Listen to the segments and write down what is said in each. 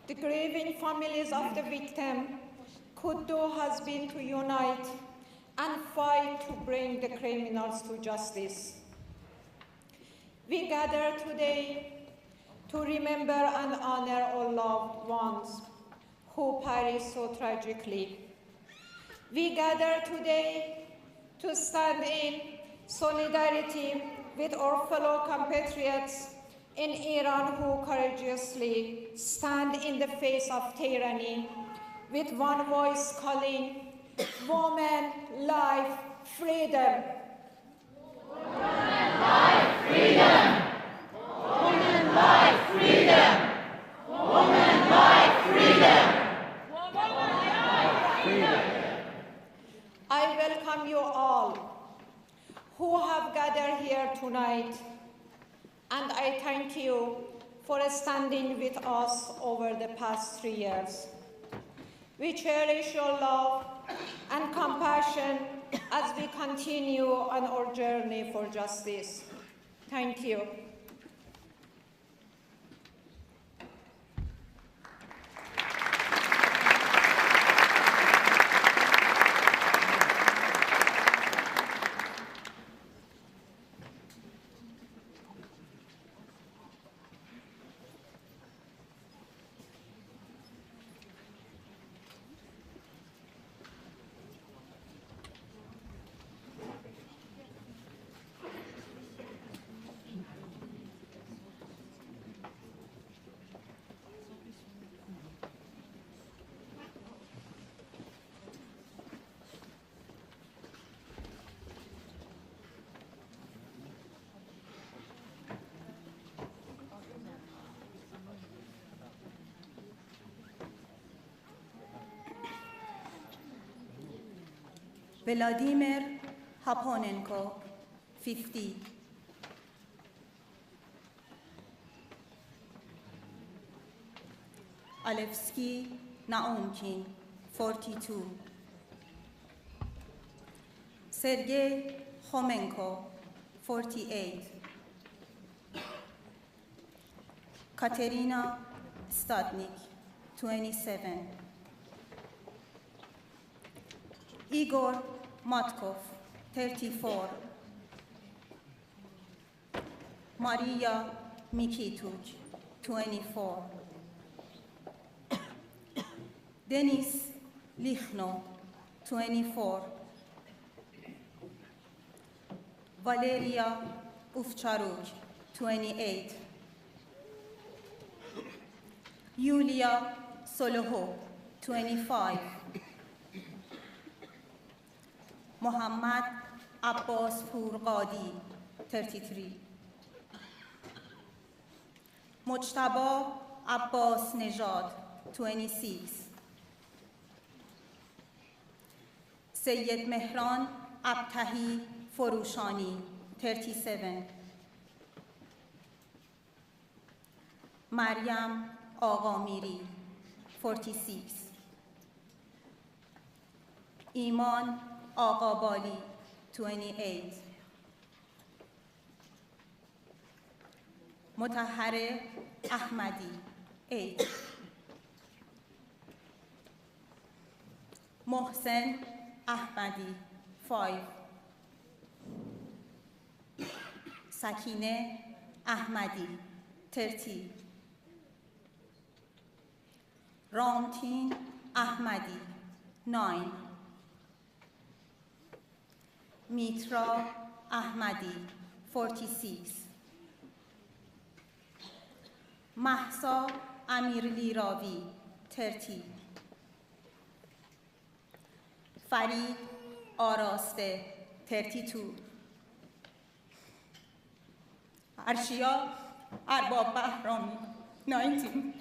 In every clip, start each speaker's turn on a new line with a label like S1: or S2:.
S1: the grieving families of the victim could do has been to unite and fight to bring the criminals to justice. We gather today to remember and honor our loved ones who perished so tragically. We gather today to stand in solidarity with our fellow compatriots in Iran who courageously stand in the face of tyranny with one voice calling, woman, life, freedom.
S2: Woman, life, freedom. Woman, life, freedom. Woman, life, freedom. Woman, life, freedom.
S1: I welcome you all who have gathered here tonight, and I thank you for standing with us over the past 3 years. We cherish your love and compassion as we continue on our journey for justice. Thank you.
S3: Vladimir Haponenko, 50. Alevsky Naumkin, 42. Sergei Khomenko, 48. Katerina Stadnik, 27. Igor Matkov, 34. Maria Mikituch, 24. Denis Lichno, 24. Valeria Ufcharuk, 28. Yulia Soloho, 25. Muhammad Abbas Purqadi, 33. Mujtaba Abbas Nejad, 26. Sayyid Mehran Abtahi Forushani, 37. Maryam Aghamiri, 46. Iman Aghabali, 28. Mutahhare Ahmadi, 8. Mohsen Ahmadi, 5. Sakine Ahmadi, 30. Ramtin Ahmadi, 9. Mitra Ahmadi, 46. Mahsa Amirli Ravi, 30. Farid Araste, 32. Arshia Arbab Bahrami, 19.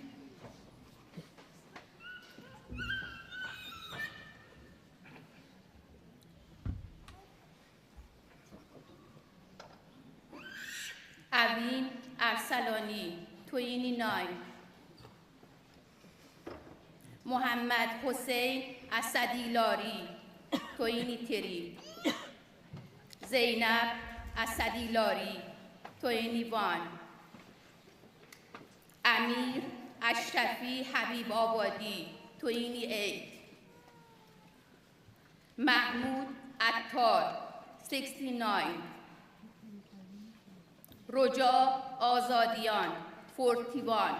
S4: Avin Arsalani, 29. Muhammad Hussein Asadi Lari, 23. Zainab Asadi Lari, 21. Amir اشرفی حبیب آبادی 28 محمود عطار 69 رجا آزادیان 41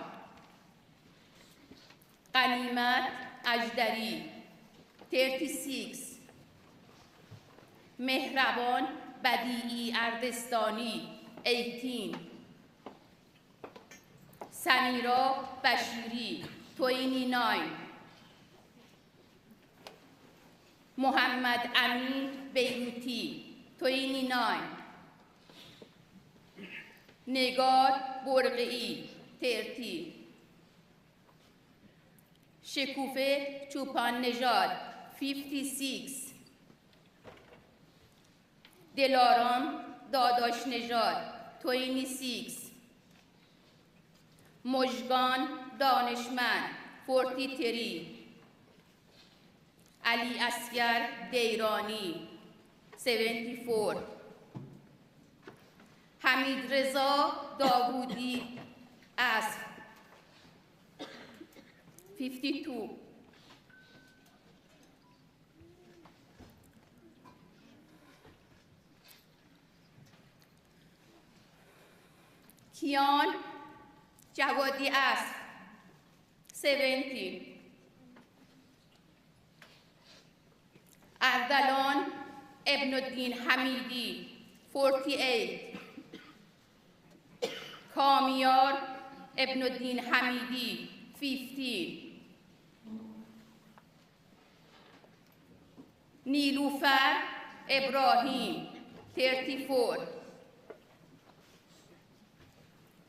S4: غنیمت اژدری 36 مهربان بدیعی اردستانی 18 سمیرا بشیری 29 محمد امین بیروتی 29 نگار برقعی 30 شکوفه چوپان نژاد 56 دلارام داداش نژاد 26 مژگان دانشمند 43 علی اصگر دیرانی 74 حمید رضا داوودی اسب 52 کیان جوادی اسب 70 اردلان ابن الدین حمیدی 48 کامیار ابن الدین حمیدی 15 نیلوفر ابراهیم 34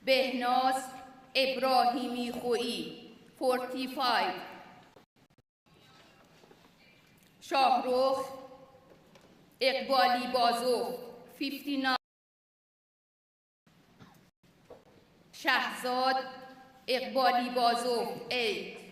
S4: بهناز ابراهیمی خویی 45 شاهرخ اقبالی بازو 59 شهزاد اقبالی بازو 8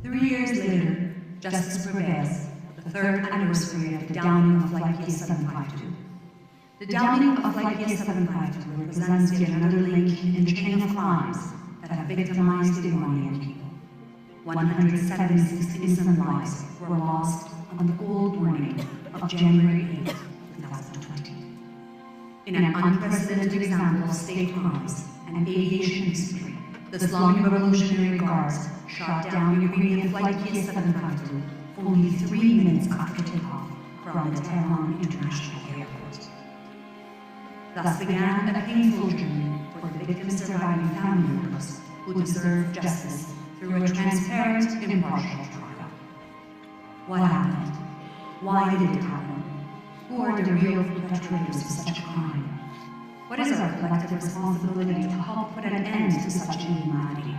S5: 3 years later, justice prevails, the third anniversary of the downing of Flight PS752. The downing of Flight PS752 represents yet another link in the chain of crimes that have victimized the Iranian people. 176 innocent lives were lost on the cold morning of January 8, 2020. In an unprecedented example of state crimes and aviation history, the Islamic Revolutionary Guards shot down Ukrainian Flight PS752 only 3 minutes after takeoff from the Tehran International Airport. Thus began a painful journey for the victims' surviving family members who deserve justice through a transparent, impartial trial. What happened? Why did it happen? Who are the real perpetrators of such a crime? What is our collective responsibility to help put an end to such inhumanity?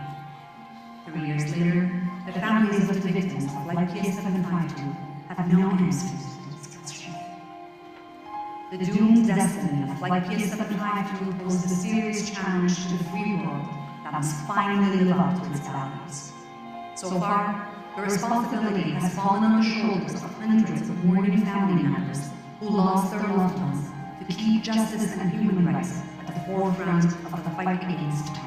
S5: 3 years later, the families of the victims of Flight PS752 have no answers to this question. The doomed destiny of Flight PS752 poses a serious challenge to the free world that must finally live up to its values. So far, the responsibility has fallen on the shoulders of hundreds of mourning family members who lost their loved ones to keep justice and human rights at the forefront of the fight against terror.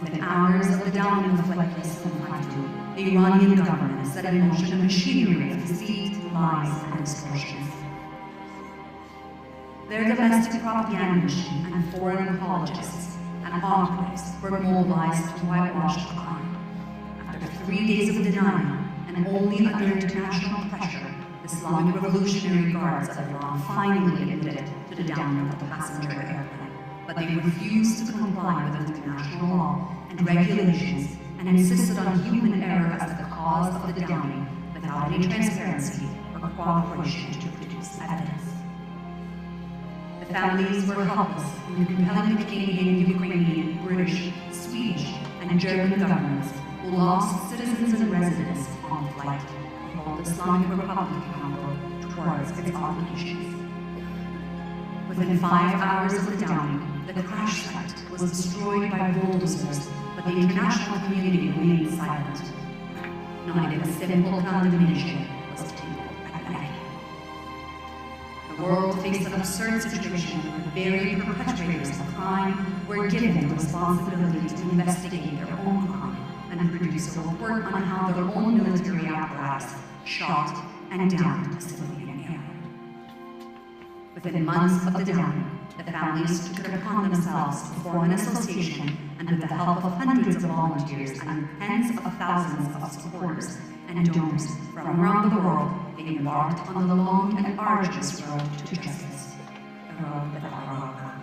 S5: Within hours of the downing of Flight PS752, the Iranian government set in motion a machinery of deceit, lies, and extortion. Their domestic propaganda machine and foreign apologists and enclaves were mobilized to whitewash the crime. After 3 days of denial, and only under international pressure, the Islamic Revolutionary Guards of Iran finally admitted to the downing of the passenger airplane, but they refused to comply with international law and regulations and insisted on human error as the cause of the downing without any transparency or cooperation to produce evidence. The families were helpless in compelling the Canadian, Ukrainian, British, Swedish, and German governments who lost citizens and residents on the flight to hold the Islamic Republic accountable towards its obligations. Within 5 hours of the downing, the crash site was destroyed by bulldozers, but the international community remained silent. Not even a simple condemnation was tabled at the end. The world faced an absurd situation where the very perpetrators of crime were given the responsibility to investigate their own crime and produce a report on how their own military apparatus shot and downed a civilian airline. Within months of the downing, the families took it upon themselves to form an association, and with the help of hundreds of volunteers and tens of thousands of supporters and donors from around the world, they embarked on the long and arduous road to justice, a road without roadmap.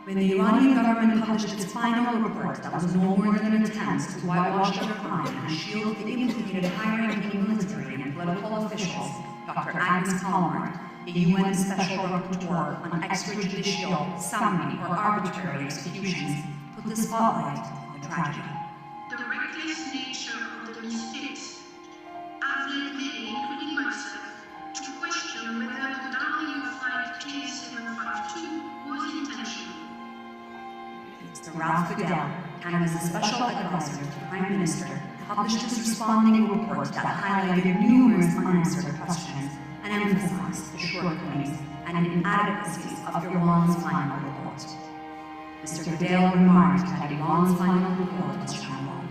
S5: When the Iranian government published its final report that was no more than an attempt to whitewash their crime and shield the implicated high-ranking military and political officials, Dr. Agnes Calmar, the UN Special Rapporteur on extrajudicial, summary, or arbitrary executions, put the spotlight on the tragedy.
S6: The reckless nature of the mistakes has led many, including myself, to question whether the downing of Flight PS752 was intentional.
S5: Mr. Ralph Goodell, Canada's special advisor to the Prime Minister, published his responding report that highlighted numerous unanswered questions and emphasized the shortcomings and inadequacies of Iran's final report. Mr. Goodell remarked that Iran's final report was shambolic.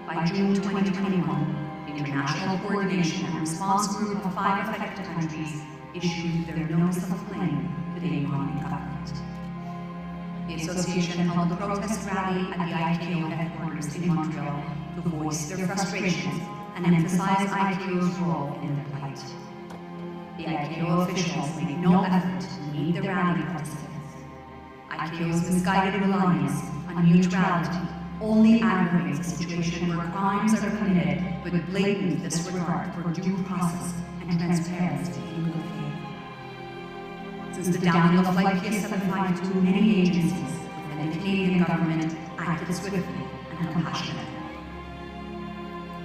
S5: By June 2021, the International Coordination and Response Group of 5 affected countries issued their notice of claim to the Iranian government. The association held a protest rally at the ICAO headquarters in Montreal to voice their frustrations and emphasize ICAO's role in the plight. The ICAO officials made no effort to meet the rally participants. ICAO's misguided reliance on neutrality only aggravates a situation where crimes are committed with blatant disregard for due process and transparency in good faith. Since the downing of Flight PS752, many agencies within the Canadian government acted swiftly and compassionately.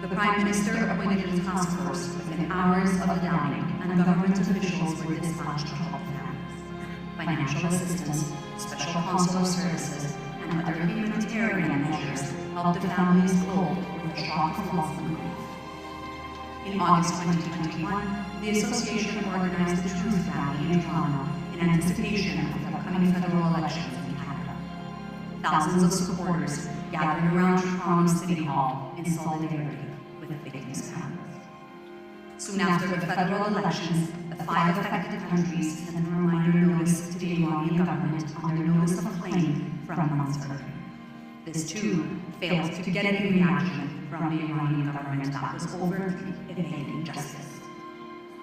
S5: The Prime Minister appointed a task force within hours of the downing, and government officials were dispatched to help families. Financial assistance, special consular services, and other humanitarian measures helped the families cope with the shock of loss and grief. In August 2021, the association organized the Truth Rally in Toronto in anticipation of the upcoming federal elections in Canada. Thousands of supporters gathered around Toronto City Hall in solidarity with the victims' families. Soon after the federal elections, the 5 affected countries sent a reminder notice to the Iranian government on their notice of claim from months earlier. This too failed to get any reaction from the Iranian government that was overtly evading justice.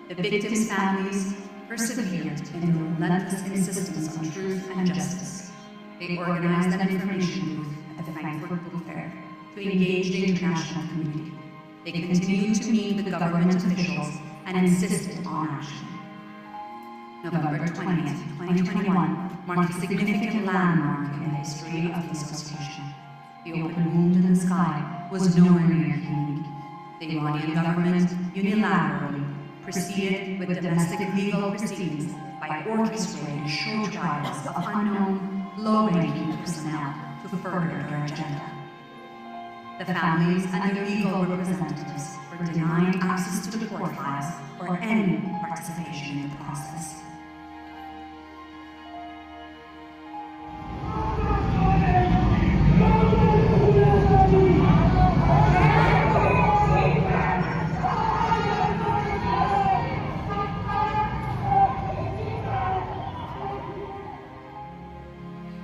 S5: The victims' families persevered in their relentless insistence on truth and justice. They organized an information booth at the Frankfurt Book Fair to engage the international community. They continued to meet with government officials and insisted on action. November 20th, 2021 marked a significant landmark in the history of the association. The open wound in the sky was nowhere near healing. The Iranian government unilaterally proceeded with domestic legal proceedings by orchestrating show trials of unknown, low-ranking personnel to further their agenda. The families and their legal representatives were denied access to the court files or any participation in the process.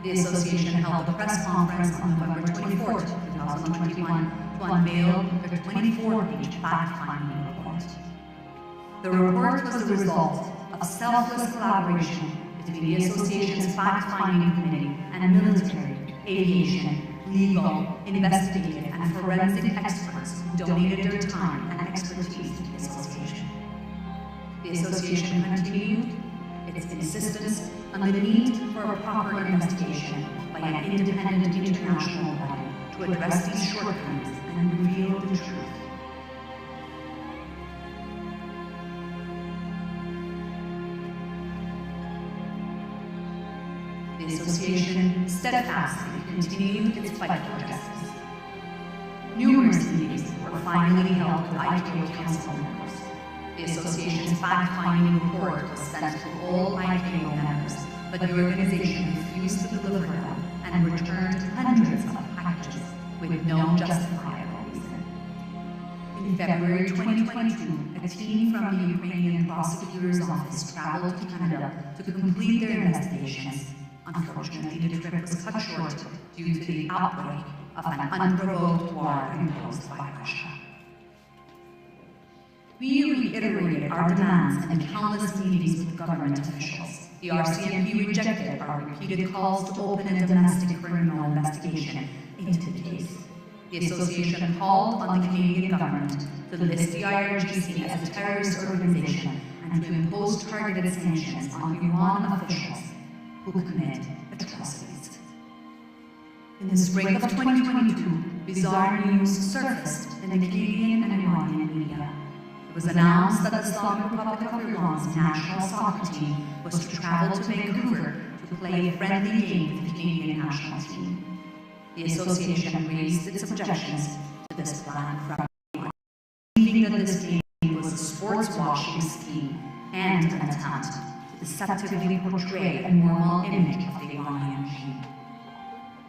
S5: The association held a press conference on November 24, 2021 to unveil their 24-page fact-finding report. The report was the result of selfless collaboration between the association's fact-finding committee and military, aviation, legal, investigative, and forensic experts who donated their time and expertise to the association. The association continued its insistence on the need for a proper investigation by an independent international body to address these shortcomings and reveal the truth. The association steadfastly continued its fight for justice. Numerous meetings were finally held with ICAO Council members. The association's fact-finding report was sent to all ICAO members, but the organization refused to deliver them and returned hundreds of packages with no justifiable reason. In February 2022, a team from the Ukrainian prosecutor's office traveled to Canada to complete their investigations. Unfortunately, the trip was cut short due to the outbreak of an unprovoked war imposed by Russia. We reiterated our demands in countless meetings with government officials. The RCMP rejected our repeated calls to open a domestic criminal investigation into the case. The association called on the Canadian government to list the IRGC as a terrorist organization and to impose targeted sanctions on Iran officials who commit atrocities. In the spring of 2022, bizarre news surfaced in the Canadian and Iranian media. It was announced that the Islamic Republic of Iran's national soccer team was to travel to Vancouver to play a friendly game with the Canadian national team. The association raised its objections to this plan from believing that this game was a sports washing scheme and an attempt to deceptively portray a normal image of the Iranian regime.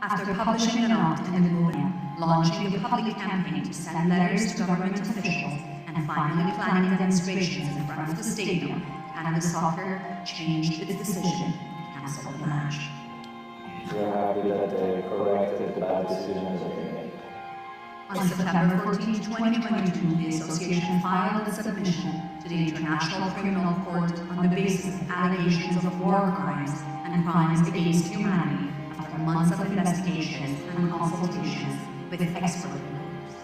S5: After publishing an op-ed in the Guardian, launching a public campaign to send letters to government officials, and finally planning demonstrations in front of the stadium, Canada Soccer changed its decision to cancel the match.
S7: We're happy that they corrected the bad decisions that they made.
S5: On September 14, 2022, the association filed a submission to the International Criminal Court on the basis of allegations of war crimes and crimes against humanity after months of investigations and consultations with expert lawyers.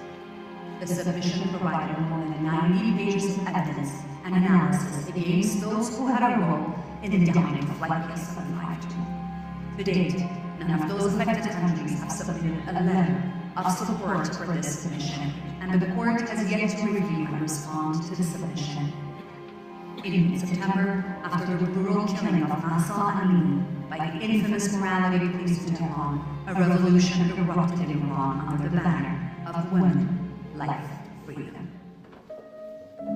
S5: The submission provided more than 90 pages of evidence and analysis against those who had a role in the downing of Flight PS752. To date, none of those affected countries have submitted a letter of support for this submission, and the court has yet to review and respond to the submission. In September, after the brutal killing of Mahsa Amini by the infamous morality police in Tehran, a revolution erupted in Iran under the banner of women, life, freedom. The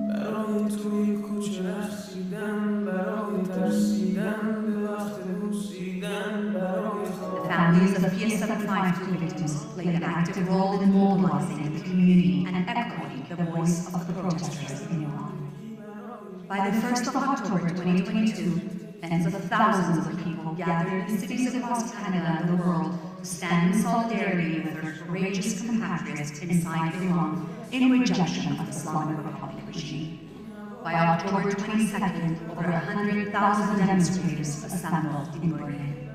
S5: families of PS752 victims played an active role in mobilizing the community and echoing the voice of the protesters in Iran. By the 1st of October 2022, tens of thousands of people gathered in cities across Canada and the world to stand in solidarity with their courageous compatriots inside Iran in rejection of the Islamic Republic regime. By October 22nd, over 100,000 demonstrators assembled in Berlin.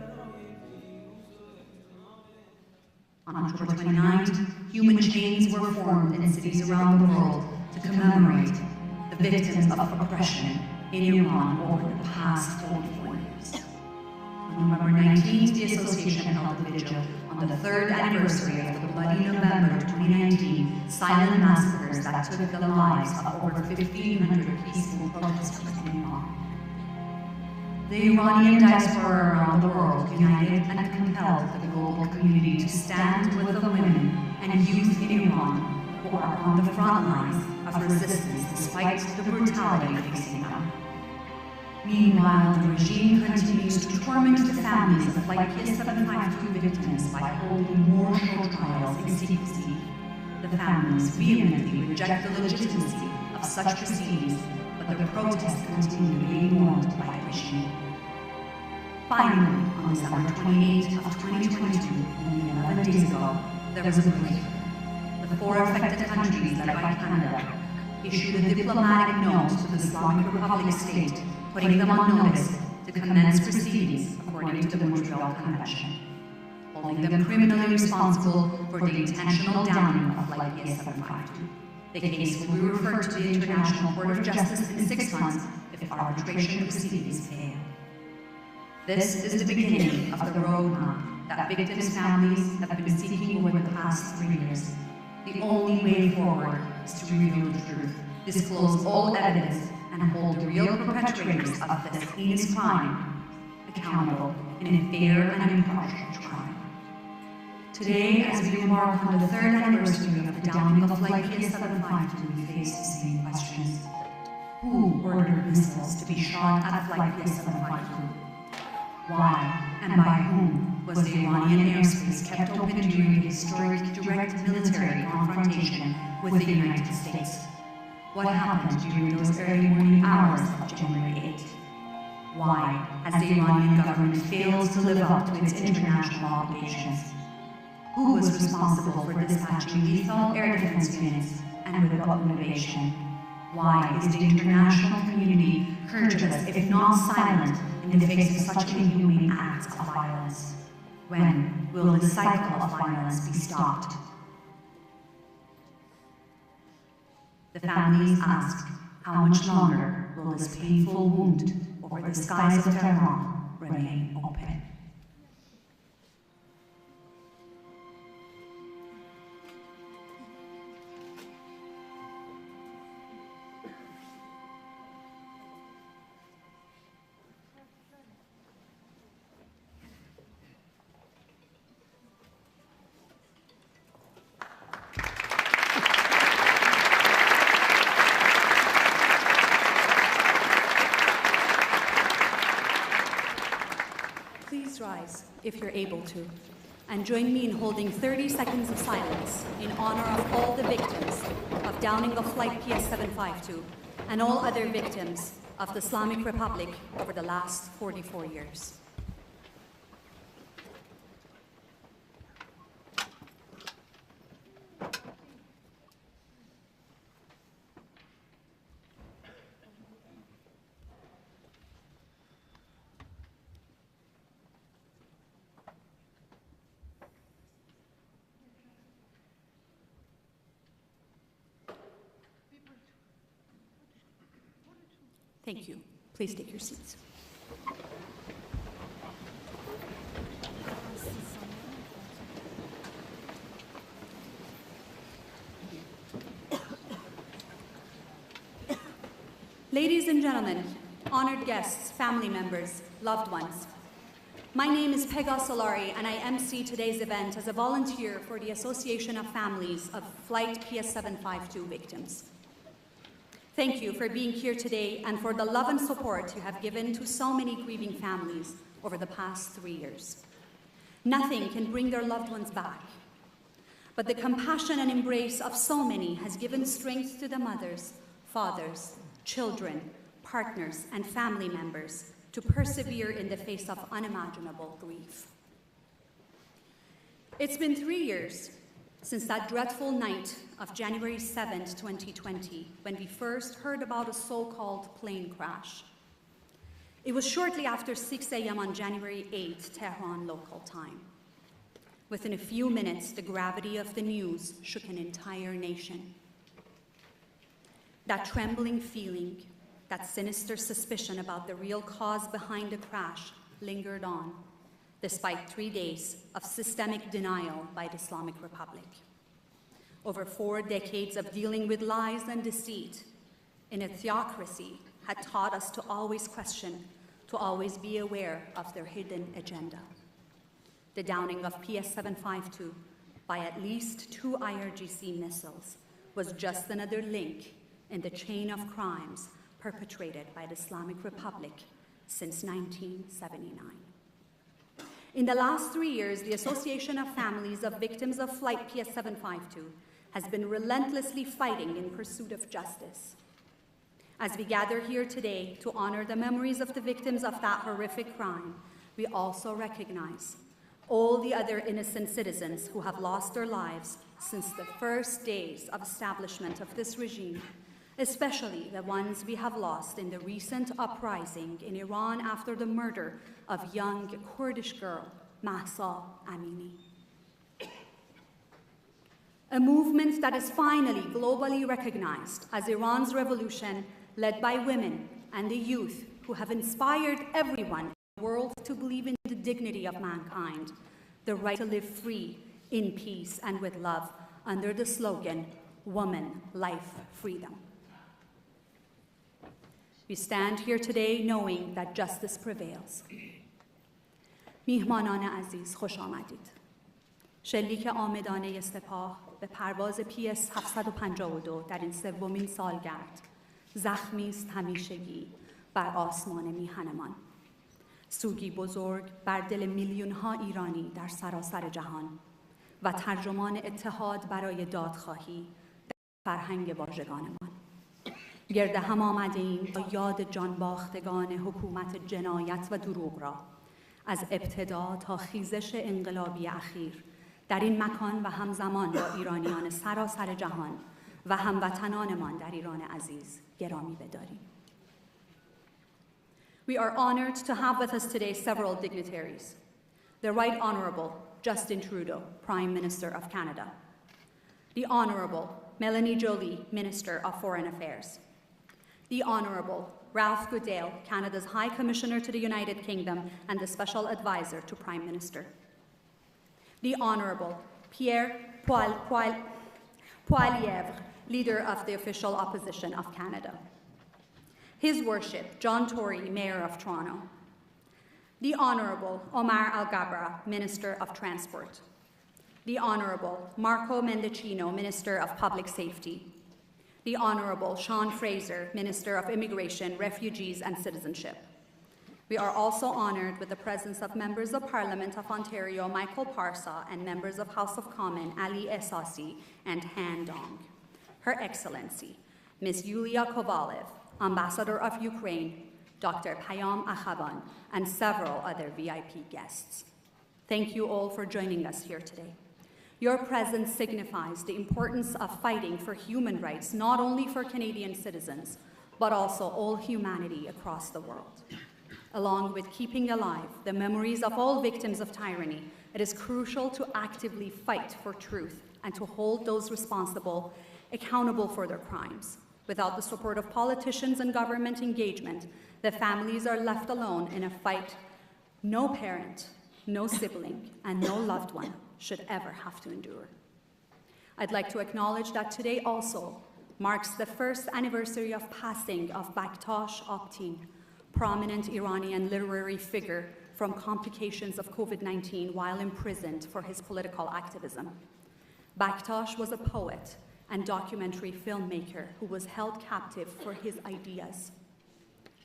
S5: On October 29th, human chains were formed in cities around the world to commemorate the victims of oppression in Iran over the past 44 years. On November 19th, the association held a vigil on the 3rd anniversary of the bloody November 2019 silent massacres that took the lives of over 1,500 peaceful protesters in Iran. The Iranian diaspora around the world united and compelled the global community to stand with the women and youth in Iran who are on the front lines of resistance despite the brutality facing them. Meanwhile, the regime continues to torment the families of Flight PS752 victims by holding more show trials in secrecy. The families vehemently reject the legitimacy of such proceedings, but the protests continue to be ignored by the regime. Finally, on December 28 of 2022, only 11 days ago, there was a breakthrough. The 4 affected countries, led by Canada, issued a diplomatic note to the Islamic Republic state, putting them on notice to commence proceedings according to the Montreal Convention, holding them criminally responsible for the intentional downing of Flight PS752. The case will be referred to the International Court of Justice in 6 months if arbitration proceedings fail. This is the beginning of the roadmap that victims' families have been seeking over the past 3 years. The only way forward is to reveal the truth, disclose all evidence, and hold the real perpetrators of this heinous crime accountable in a fair and impartial trial. Today, as we embark on the 3rd anniversary of the downing of Flight PS752, we face the same questions. Who ordered missiles to be shot at Flight PS752? Why and by whom was the Iranian airspace kept open during the historic direct military confrontation with the United States? What happened during those early morning hours of January 8? Why has the Iranian government failed to live up to its international obligations? Who was responsible for dispatching lethal air defense units and with what motivation? Why is the international community courageous, if not silent, in the face of such inhumane acts of violence? When will the cycle of violence be stopped? The families ask, how much longer will this painful wound over the skies of Tehran remain open?
S8: Please rise, if you're able to, and join me in holding 30 seconds of silence in honor of all the victims of downing of Flight PS752 and all other victims of the Islamic Republic over the last 44 years. Thank you. Please take your seats. Ladies and gentlemen, honored guests, family members, loved ones, my name is Pega Solari, and I MC today's event as a volunteer for the Association of Families of Flight PS752 victims. Thank you for being here today and for the love and support you have given to so many grieving families over the past 3 years. Nothing can bring their loved ones back, but the compassion and embrace of so many has given strength to the mothers, fathers, children, partners, and family members to persevere in the face of unimaginable grief. It's been 3 years since that dreadful night of January 7th, 2020, when we first heard about a so-called plane crash. It was shortly after 6 a.m. on January 8th, Tehran local time. Within a few minutes, the gravity of the news shook an entire nation. That trembling feeling, that sinister suspicion about the real cause behind the crash lingered on, despite 3 days of systemic denial by the Islamic Republic. Over 4 decades of dealing with lies and deceit in a theocracy had taught us to always question, to always be aware of their hidden agenda. The downing of PS752 by at least 2 IRGC missiles was just another link in the chain of crimes perpetrated by the Islamic Republic since 1979. In the last 3 years, the Association of Families of Victims of Flight PS752 has been relentlessly fighting in pursuit of justice. As we gather here today to honor the memories of the victims of that horrific crime, we also recognize all the other innocent citizens who have lost their lives since the first days of establishment of this regime, especially the ones we have lost in the recent uprising in Iran after the murder of young Kurdish girl Mahsa Amini. A movement that is finally globally recognized as Iran's revolution, led by women and the youth who have inspired everyone in the world to believe in the dignity of mankind, the right to live free, in peace and with love, under the slogan, Woman, Life, Freedom. We stand here today knowing that justice prevails. میهمانان عزیز خوش آمدید. شلیک عامدانه سپاه به پرواز PS752 در این سومین سالگرد زخمی است همیشگی بر آسمان میهنمان. سوگی بزرگ بر دل میلیون‌ها ایرانی در سراسر جهان و ترجمان اتحاد برای دادخواهی در فرهنگ واژگانمان. گرد هم آمده‌ایم تا یاد جانباختگان حکومت جنایت و دروغ را از ابتدا تا خیزش انقلابی اخیر در این مکان و همزمان با ایرانیان سراسر جهان و هموطنانمان در ایران عزیز گرامی بداریم. We are honored to have with us today several dignitaries. The Right Honourable Justin Trudeau, Prime Minister of Canada. The Honourable Melanie Joly, Minister of Foreign Affairs. The Honourable Ralph Goodale, Canada's High Commissioner to the United Kingdom and the Special Advisor to Prime Minister. The Honourable Pierre Poilievre, Leader of the Official Opposition of Canada. His Worship, John Tory, Mayor of Toronto. The Honourable Omar Alghabra, Minister of Transport. The Honourable Marco Mendicino, Minister of Public Safety. The Honourable Sean Fraser, Minister of Immigration, Refugees and Citizenship. We are also honoured with the presence of Members of Parliament of Ontario, Michael Parsa, and Members of House of Commons, Ali Esasi and Han Dong. Her Excellency, Ms. Yulia Kovalev, Ambassador of Ukraine, Dr. Payam Akhavan, and several other VIP guests. Thank you all for joining us here today. Your presence signifies the importance of fighting for human rights, not only for Canadian citizens, but also all humanity across the world. Along with keeping alive the memories of all victims of tyranny, it is crucial to actively fight for truth and to hold those responsible accountable for their crimes. Without the support of politicians and government engagement, the families are left alone in a fight no parent, no sibling, and no loved one should ever have to endure. I'd like to acknowledge that today also marks the first anniversary of passing of Baktash Optin, prominent Iranian literary figure from complications of COVID-19 while imprisoned for his political activism. Baktash was a poet and documentary filmmaker who was held captive for his ideas.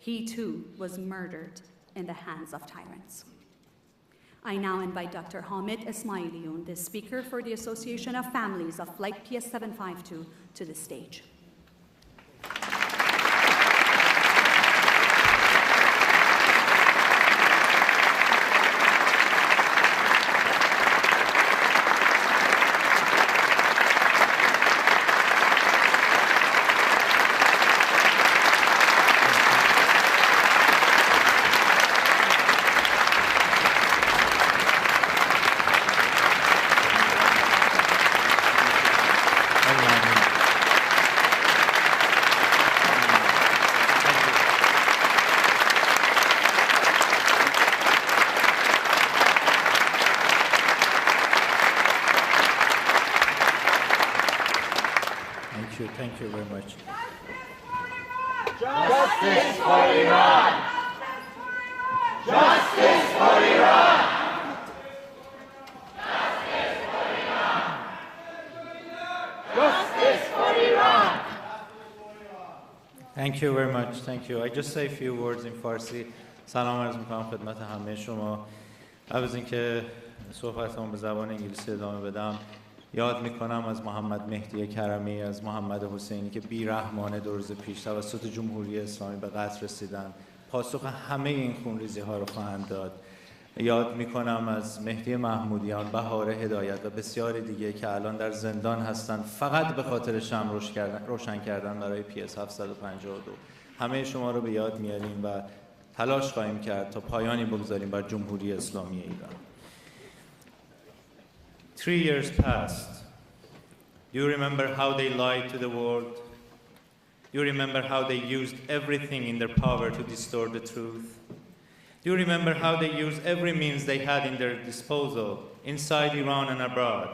S8: He too was murdered in the hands of tyrants. I now invite Dr. Hamid Esmailion, the Speaker for the Association of Families of Flight PS752, to the stage.
S9: Thank you very much.
S2: Justice for Iran! Justice for Iran! Justice for Iran! Justice for Iran!
S9: Thank you very much. Thank you. I just say a few words in Farsi. سلام عرض می‌کنم خدمت همه شما. قبل از اینکه صحبتمو به زبان انگلیسی ادامه بدم، یاد میکنم از محمد مهدی کرمی، از محمد حسینی که بی‌رحمانه 2 روز پیش توسط جمهوری اسلامی به قتل رسیدن. پاسخ همه این خونریزی ها رو خواهند داد یاد میکنم از مهدی محمودیان، بهار هدایت و بسیاری دیگه که الان در زندان هستند فقط به خاطر شمع روشن کردن برای PS752. همه شما رو به یاد میاریم و تلاش خواهیم کرد تا پایانی بگذاریم بر جمهوری اسلامی ایران. 3 years passed. Do you remember how they lied to the world? Do you remember how they used everything in their power to distort the truth? Do you remember how they used every means they had in their disposal, inside Iran and abroad,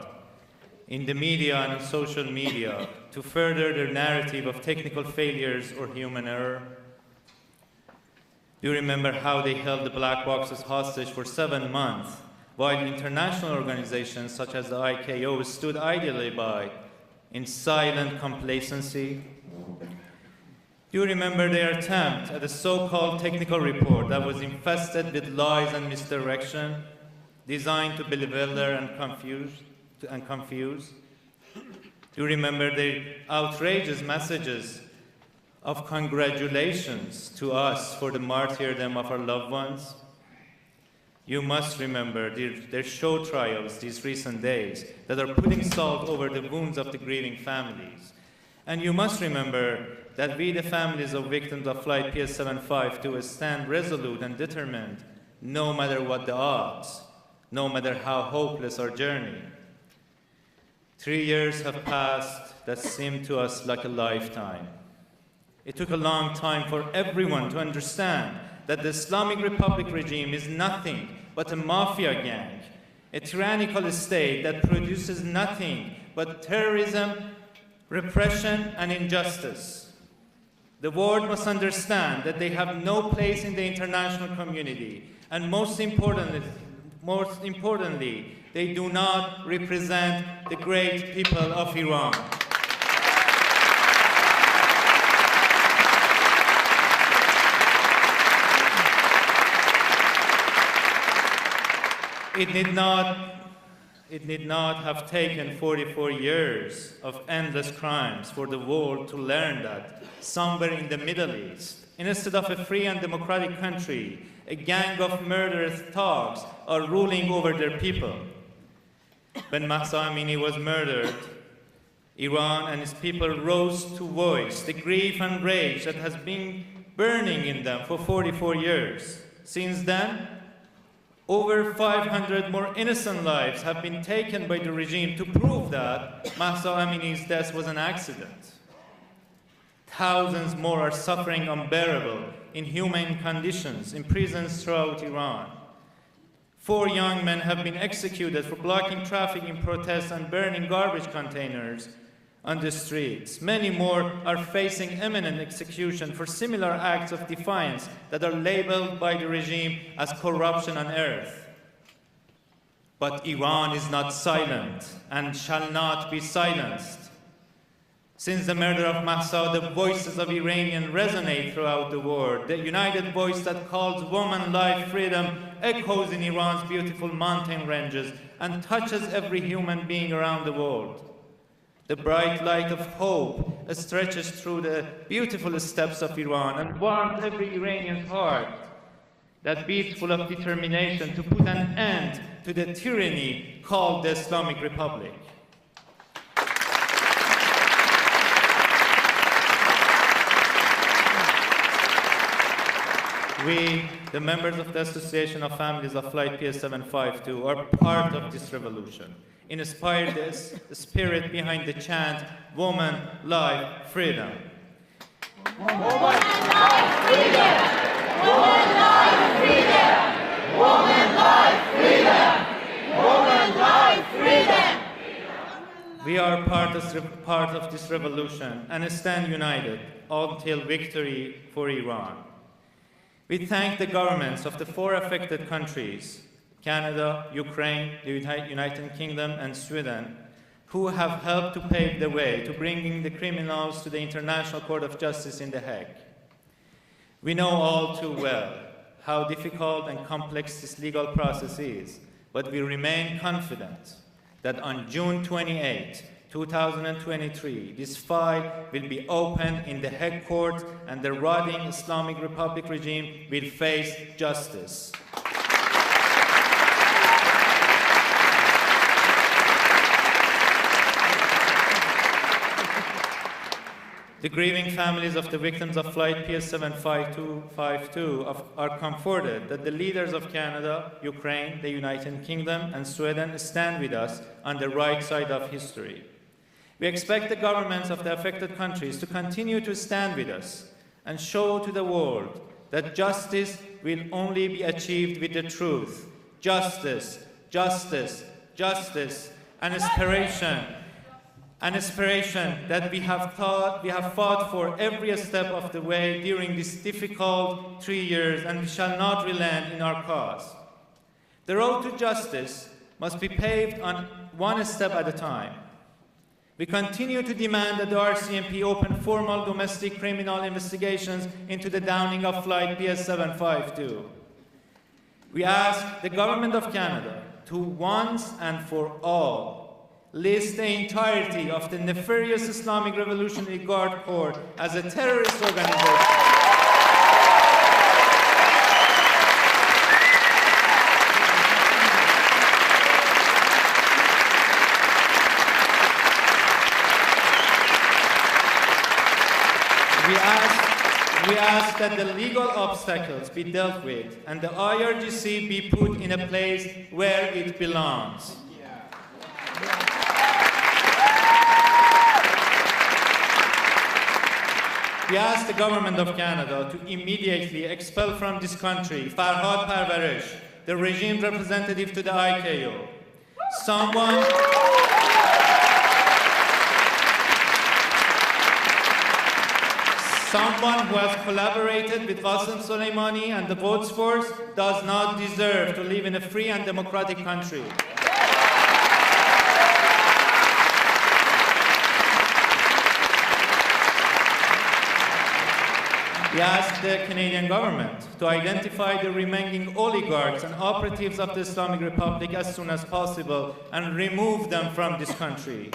S9: in the media and on social media, to further their narrative of technical failures or human error? Do you remember how they held the black boxes hostage for 7 months, while international organizations such as the ICAO stood idly by in silent complacency? Do you remember their attempt at a so-called technical report that was infested with lies and misdirection, designed to bewilder and confuse? Do you remember their outrageous messages of congratulations to us for the martyrdom of our loved ones? You must remember their show trials these recent days that are putting salt over the wounds of the grieving families. And you must remember that we, the families of victims of Flight PS752, stand resolute and determined no matter what the odds, no matter how hopeless our journey. 3 years have passed that seem to us like a lifetime. It took a long time for everyone to understand that the Islamic Republic regime is nothing but a mafia gang, a tyrannical state that produces nothing but terrorism, repression, and injustice. The world must understand that they have no place in the international community, and most importantly, they do not represent the great people of Iran. It need not have taken 44 years of endless crimes for the world to learn that somewhere in the Middle East, instead of a free and democratic country, a gang of murderous thugs are ruling over their people. When Mahsa Amini was murdered, Iran and its people rose to voice the grief and rage that has been burning in them for 44 years. Since then, over 500 more innocent lives have been taken by the regime to prove that Mahsa Amini's death was an accident. Thousands more are suffering unbearable, inhumane conditions in prisons throughout Iran. 4 young men have been executed for blocking traffic in protests and burning garbage containers on the streets. Many more are facing imminent execution for similar acts of defiance that are labeled by the regime as corruption on earth. But Iran is not silent and shall not be silenced. Since the murder of Mahsa, the voices of Iranians resonate throughout the world. The united voice that calls woman, life, freedom echoes in Iran's beautiful mountain ranges and touches every human being around the world. The bright light of hope stretches through the beautiful steppes of Iran and warms every Iranian's heart that beats full of determination to put an end to the tyranny called the Islamic Republic. We, the members of the Association of Families of Flight PS752, are part of this revolution. Inspire this spirit behind the chant, woman, life, freedom.
S2: Woman, life, freedom! Woman, life, freedom! Woman, life, freedom! Woman, life, freedom!
S9: We are part of this revolution and stand united until victory for Iran. We thank the governments of the 4 affected countries, Canada, Ukraine, the United Kingdom, and Sweden, who have helped to pave the way to bringing the criminals to the International Court of Justice in The Hague. We know all too well how difficult and complex this legal process is, but we remain confident that on June 28, 2023, this file will be opened in the Hague Court and the rotting Islamic Republic regime will face justice. The grieving families of the victims of Flight PS752 are comforted that the leaders of Canada, Ukraine, the United Kingdom, and Sweden stand with us on the right side of history. We expect the governments of the affected countries to continue to stand with us and show to the world that justice will only be achieved with the truth. Justice, justice, justice, an aspiration that we have fought for every step of the way during this difficult 3 years, and we shall not relent in our cause. The road to justice must be paved on one step at a time. We continue to demand that the RCMP open formal domestic criminal investigations into the downing of Flight PS752. We ask the Government of Canada to once and for all list the entirety of the nefarious Islamic Revolutionary Guard Corps as a terrorist organization. We ask that the legal obstacles be dealt with and the IRGC be put in a place where it belongs. We ask the Government of Canada to immediately expel from this country Farhad Parvarish, the regime representative to the IKO. Someone who has collaborated with Qasem Soleimani and the Quds Force does not deserve to live in a free and democratic country. We ask the Canadian government to identify the remaining oligarchs and operatives of the Islamic Republic as soon as possible and remove them from this country.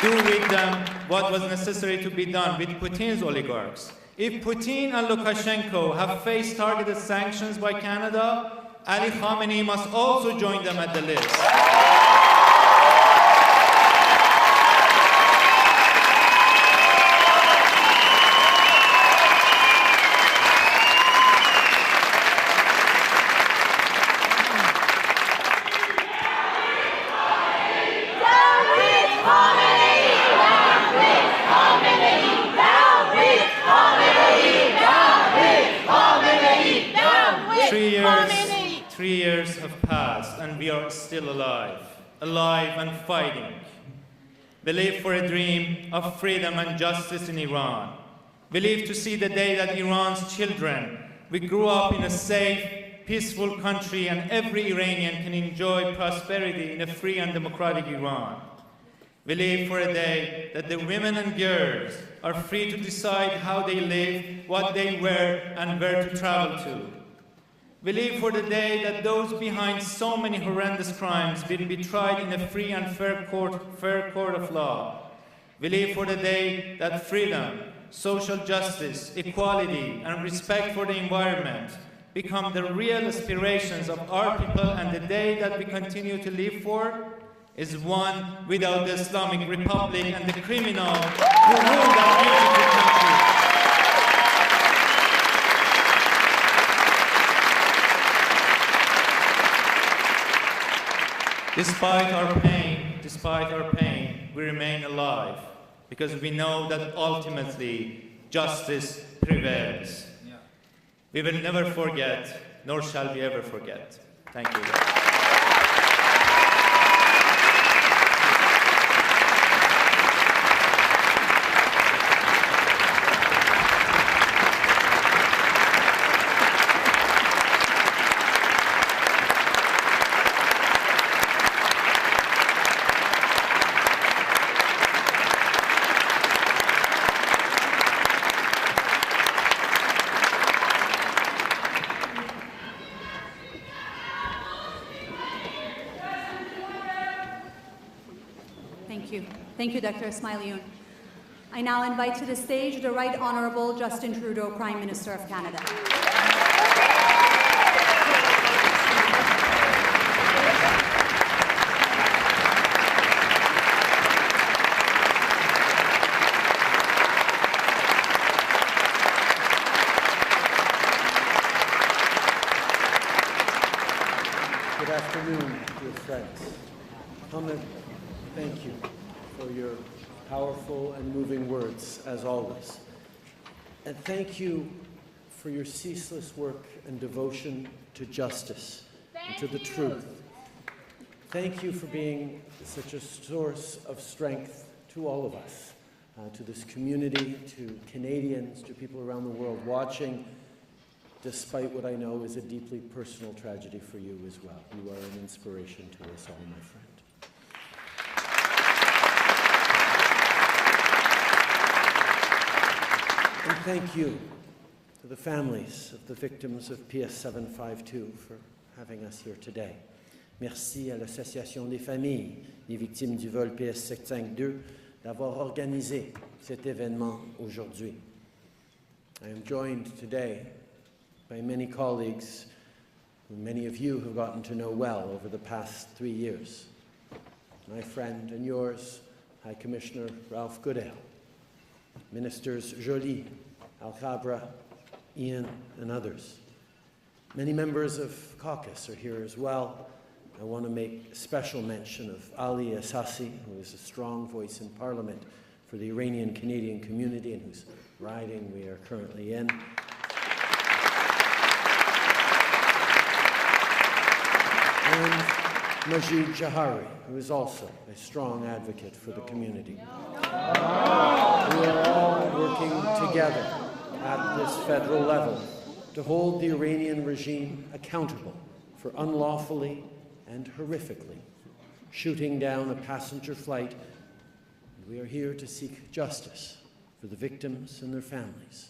S9: Do with them what was necessary to be done with Putin's oligarchs. If Putin and Lukashenko have faced targeted sanctions by Canada, Ali Khamenei must also join them at the list. Three years have passed and we are still alive and fighting. We live for a dream of freedom and justice in Iran. We live to see the day that Iran's children will grow up in a safe, peaceful country and every Iranian can enjoy prosperity in a free and democratic Iran. We live for a day that the women and girls are free to decide how they live, what they wear, and where to travel to. We live for the day that those behind so many horrendous crimes will be tried in a free and fair court of law. We live for the day that freedom, social justice, equality, and respect for the environment become the real aspirations of our people, and the day that we continue to live for is one without the Islamic Republic and the criminals who rule that beautiful country. Despite our pain, we remain alive because we know that ultimately justice prevails. We will never forget, nor shall we ever forget. Thank you.
S8: Thank you, Dr. Ismailioun. I now invite to the stage the Right Honourable Justin Trudeau, Prime Minister of Canada.
S10: afternoon, dear friends. Ahmed, thank you for your powerful and moving words, as always. And thank you for your ceaseless work and devotion to justice and to the truth. Thank you for being such a source of strength to all of us, to this community, to Canadians, to people around the world watching, despite what I know is a deeply personal tragedy for you as well. You are an inspiration to us all, my friend. And thank you to the families of the victims of PS752 for having us here today. Merci à l'Association des familles des victimes du vol PS752 d'avoir organisé cet événement aujourd'hui. I am joined today by many colleagues who many of you have gotten to know well over the past 3 years. My friend and yours, High Commissioner Ralph Goodale, Ministers Joly, Al-Khabra, Ian, and others. Many members of caucus are here as well. I want to make special mention of Ali Assasi, who is a strong voice in Parliament for the Iranian Canadian community and whose riding we are currently in. And Majid Jahari, who is also a strong advocate for the community. We are all working together at this federal level to hold the Iranian regime accountable for unlawfully and horrifically shooting down a passenger flight. And we are here to seek justice for the victims and their families.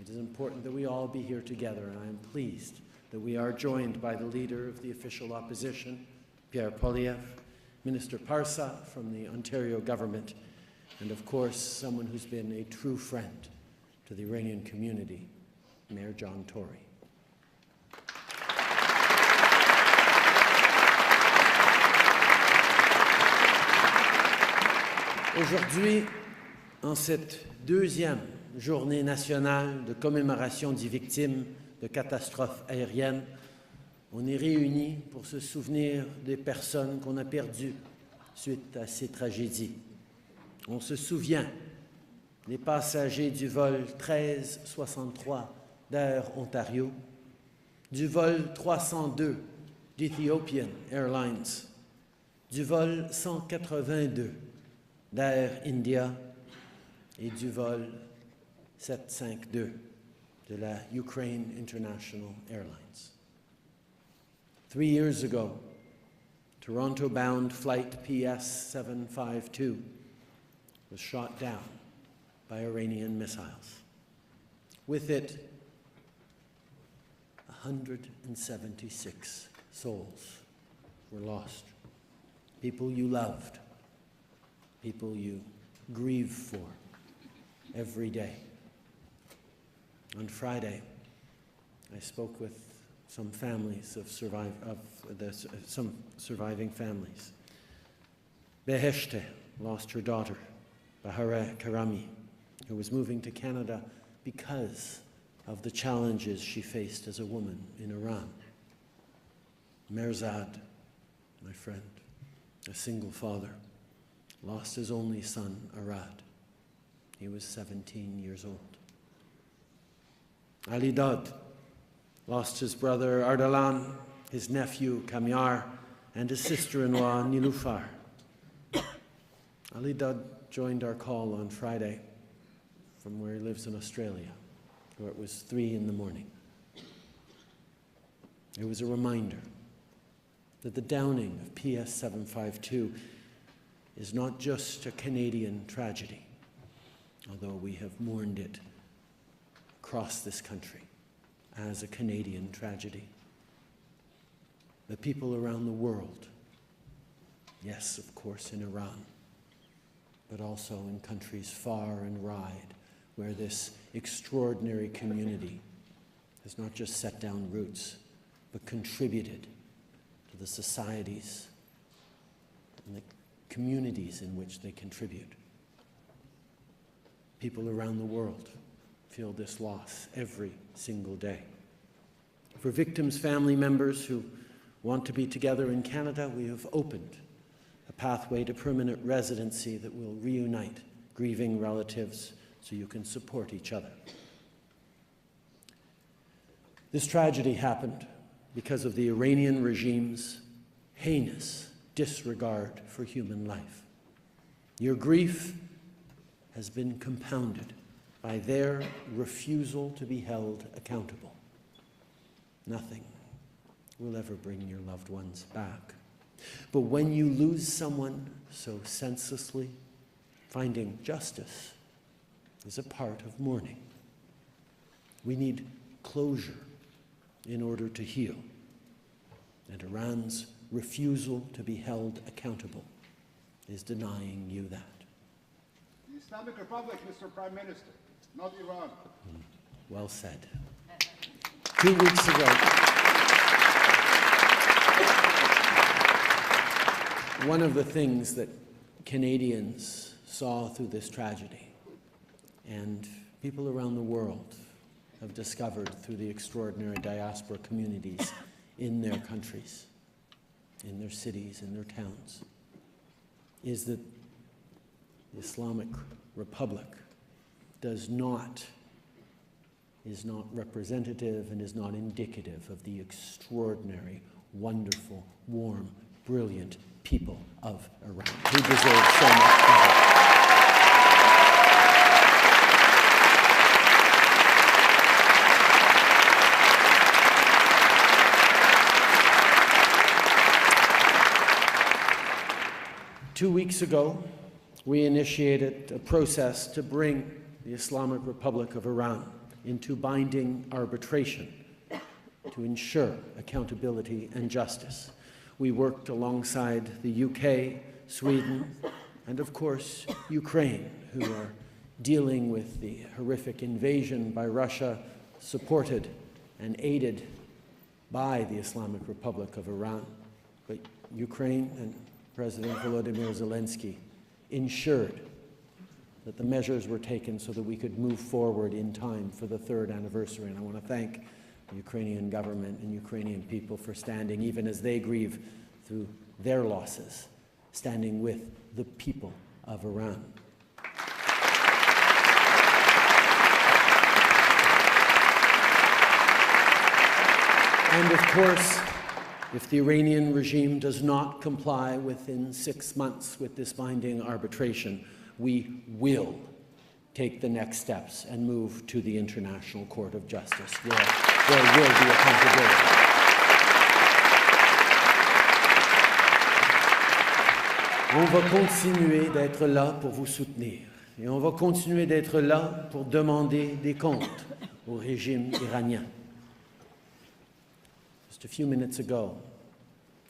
S10: It is important that we all be here together, and I am pleased that we are joined by the leader of the official opposition, Pierre Poilievre, Minister Parsa from the Ontario government, and of course, someone who's been a true friend to the Iranian community, Mayor John Tory. Aujourd'hui, en cette deuxième journée nationale de commémoration des victimes de catastrophes aériennes, on est réunis pour se souvenir des personnes qu'on a perdues suite à ces tragédies. On se souvient des passagers du vol 1363 d'Air Ontario, du vol 302 d'Ethiopian Airlines, du vol 182 d'Air India et du vol 752 de la Ukraine International Airlines. 3 years ago, Toronto-bound Flight PS752 was shot down by Iranian missiles. With it, 176 souls were lost. People you loved, people you grieve for every day. On Friday, I spoke with some families some surviving families. Beheshte lost her daughter, Bahare Karami, who was moving to Canada because of the challenges she faced as a woman in Iran. Merzad, my friend, a single father, lost his only son, Arad. He was 17 years old. Ali Dad lost his brother Ardalan, his nephew Kamyar, and his sister-in-law Nilufar. Ali Dad joined our call on Friday from where he lives in Australia, where it was 3 in the morning. It was a reminder that the downing of PS752 is not just a Canadian tragedy, although we have mourned it across this country as a Canadian tragedy. The people around the world, yes, of course, in Iran, but also in countries far and wide, where this extraordinary community has not just set down roots, but contributed to the societies and the communities in which they contribute. People around the world feel this loss every single day. For victims' family members who want to be together in Canada, we have opened a pathway to permanent residency that will reunite grieving relatives so you can support each other. This tragedy happened because of the Iranian regime's heinous disregard for human life. Your grief has been compounded by their refusal to be held accountable. Nothing will ever bring your loved ones back. But when you lose someone so senselessly, finding justice is a part of mourning. We need closure in order to heal. And Iran's refusal to be held accountable is denying you that.
S11: The Islamic Republic, Mr. Prime Minister, not Iran.
S10: Well said. 2 weeks ago, one of the things that Canadians saw through this tragedy, and people around the world have discovered through the extraordinary diaspora communities in their countries, in their cities, in their towns, is that the Islamic Republic is not representative and is not indicative of the extraordinary, wonderful, warm, brilliant people of Iran, who deserve so much better. 2 weeks ago, we initiated a process to bring the Islamic Republic of Iran into binding arbitration to ensure accountability and justice. We worked alongside the UK, Sweden, and of course, Ukraine, who are dealing with the horrific invasion by Russia, supported and aided by the Islamic Republic of Iran. But Ukraine and President Volodymyr Zelensky ensured that the measures were taken so that we could move forward in time for the 3rd anniversary. And I want to thank the Ukrainian government and Ukrainian people for standing, even as they grieve through their losses, standing with the people of Iran. And of course, if the Iranian regime does not comply within 6 months with this binding arbitration, we will take the next steps and move to the International Court of Justice, where there will be accountability. On va continuer d'être là pour vous soutenir. Et on va continuer d'être là pour demander des comptes au régime iranien. Just a few minutes ago,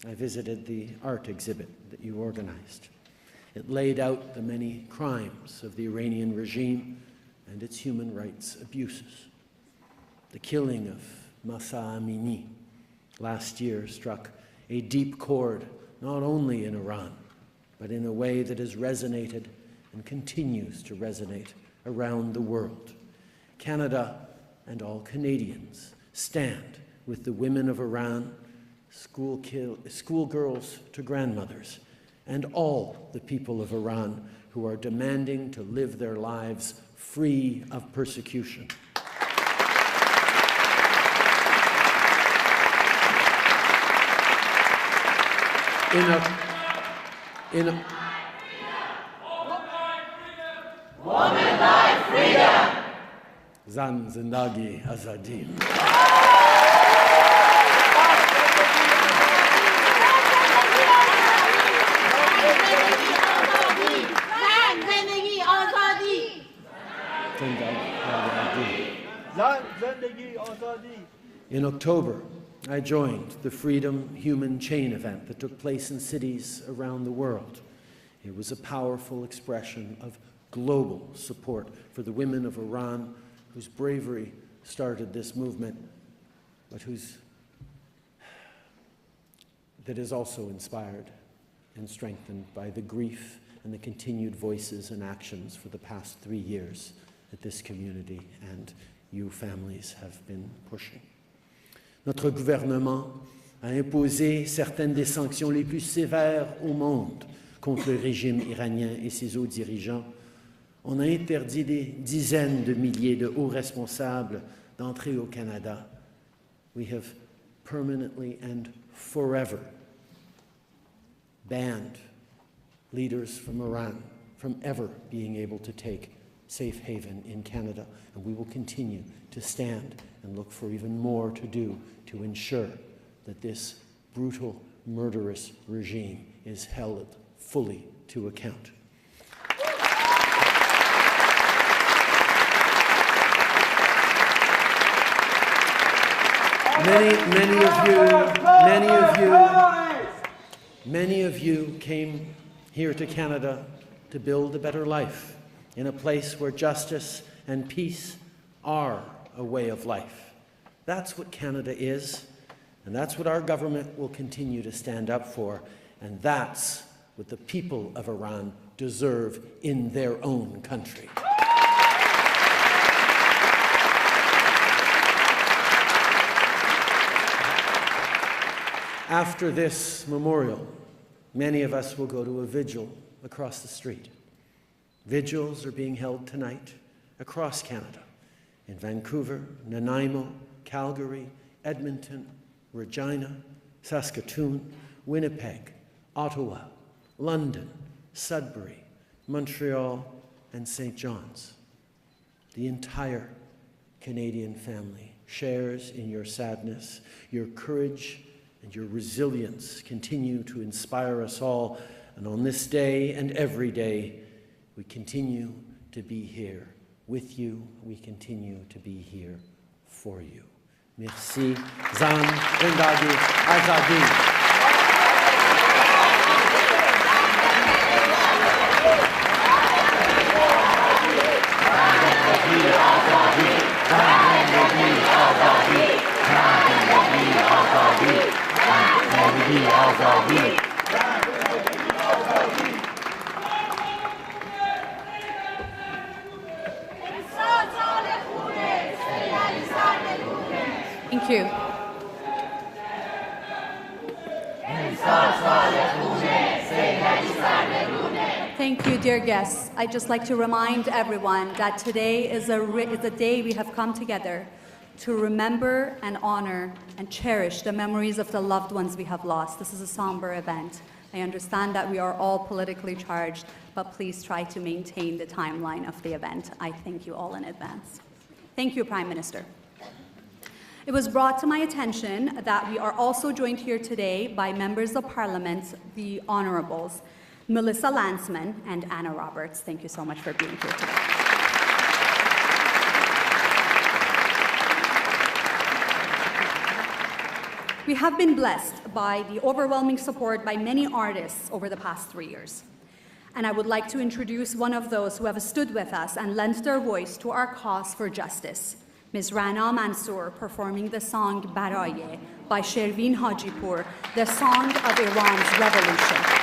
S10: I visited the art exhibit that you organized. It laid out the many crimes of the Iranian regime and its human rights abuses. The killing of Mahsa Amini last year struck a deep chord not only in Iran, but in a way that has resonated and continues to resonate around the world. Canada and all Canadians stand with the women of Iran, schoolgirls to grandmothers, and all the people of Iran who are demanding to live their lives free of persecution.
S2: Woman life freedom!
S10: Zan zindagi azadi. In October, I joined the Freedom Human Chain event that took place in cities around the world. It was a powerful expression of global support for the women of Iran whose bravery started this movement, but that is also inspired and strengthened by the grief and the continued voices and actions for the past 3 years that this community and you families have been pushing. Notre gouvernement a imposé certaines des sanctions les plus sévères au monde contre le régime iranien et ses hauts dirigeants. On a interdit des dizaines de milliers de hauts responsables d'entrer au Canada. We have permanently and forever banned leaders from Iran from ever being able to take safe haven in Canada, and we will continue to stand and look for even more to do to ensure that this brutal, murderous regime is held fully to account. Many of you came here to Canada to build a better life in a place where justice and peace are a way of life. That's what Canada is, and that's what our government will continue to stand up for, and that's what the people of Iran deserve in their own country. After this memorial, many of us will go to a vigil across the street. Vigils are being held tonight across Canada, in Vancouver, Nanaimo, Calgary, Edmonton, Regina, Saskatoon, Winnipeg, Ottawa, London, Sudbury, Montreal, and St. John's. The entire Canadian family shares in your sadness. Your courage and your resilience continue to inspire us all, and on this day and every day, we continue to be here with you. We continue to be here for you. Merci. Zan, Zindagi, Azadi.
S8: Thank you. Thank you, dear guests. I'd just like to remind everyone that today is a day we have come together to remember and honor and cherish the memories of the loved ones we have lost. This is a somber event. I understand that we are all politically charged, but please try to maintain the timeline of the event. I thank you all in advance. Thank you, Prime Minister. It was brought to my attention that we are also joined here today by members of Parliament, the Honourables, Melissa Landsman and Anna Roberts. Thank you so much for being here today. We have been blessed by the overwhelming support by many artists over the past 3 years. And I would like to introduce one of those who have stood with us and lent their voice to our cause for justice, Ms. Rana Mansour, performing the song Baraye by Shervin Hajipur, the song of Iran's revolution.